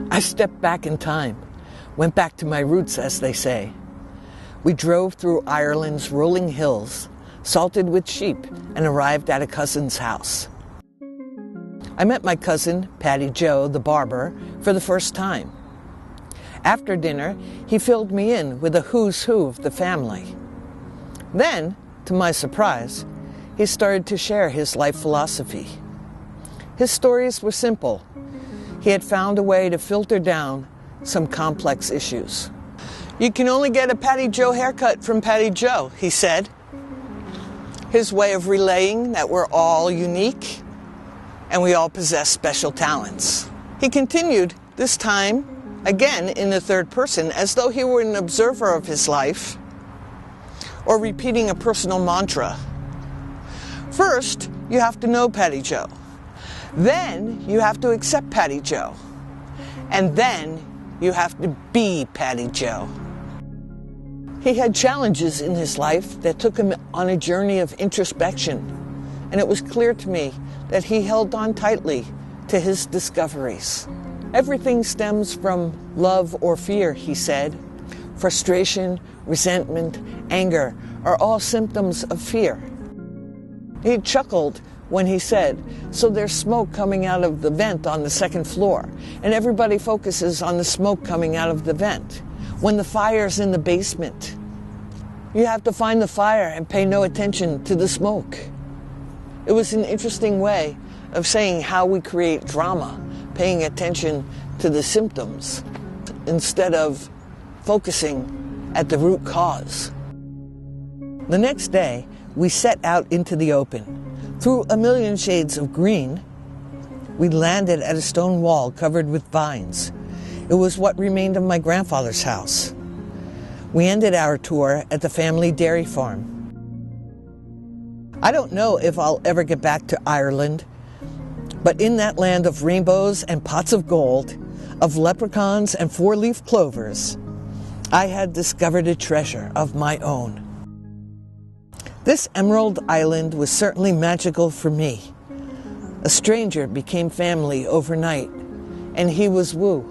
I stepped back in time, went back to my roots, as they say. We drove through Ireland's rolling hills, salted with sheep, and arrived at a cousin's house. I met my cousin, Paddy Joe, the barber, for the first time. After dinner, he filled me in with a who's who of the family. Then, to my surprise, he started to share his life philosophy. His stories were simple. He had found a way to filter down some complex issues. "You can only get a Paddy Joe haircut from Paddy Joe," he said. His way of relaying that we're all unique and we all possess special talents. He continued, this time, again in the third person, as though he were an observer of his life or repeating a personal mantra. First, you have to know Paddy Joe. Then you have to accept Paddy Joe. And then you have to be Paddy Joe. He had challenges in his life that took him on a journey of introspection, and it was clear to me that he held on tightly to his discoveries. Everything stems from love or fear, he said. Frustration, resentment, anger are all symptoms of fear. He chuckled when he said, "So there's smoke coming out of the vent on the second floor, and everybody focuses on the smoke coming out of the vent. When the fire's in the basement, you have to find the fire and pay no attention to the smoke." It was an interesting way of saying how we create drama, paying attention to the symptoms instead of focusing at the root cause. The next day, we set out into the open. Through a million shades of green, we landed at a stone wall covered with vines. It was what remained of my grandfather's house. We ended our tour at the family dairy farm. I don't know if I'll ever get back to Ireland, but in that land of rainbows and pots of gold, of leprechauns and four-leaf clovers, I had discovered a treasure of my own. This emerald island was certainly magical for me. A stranger became family overnight, and he was woo.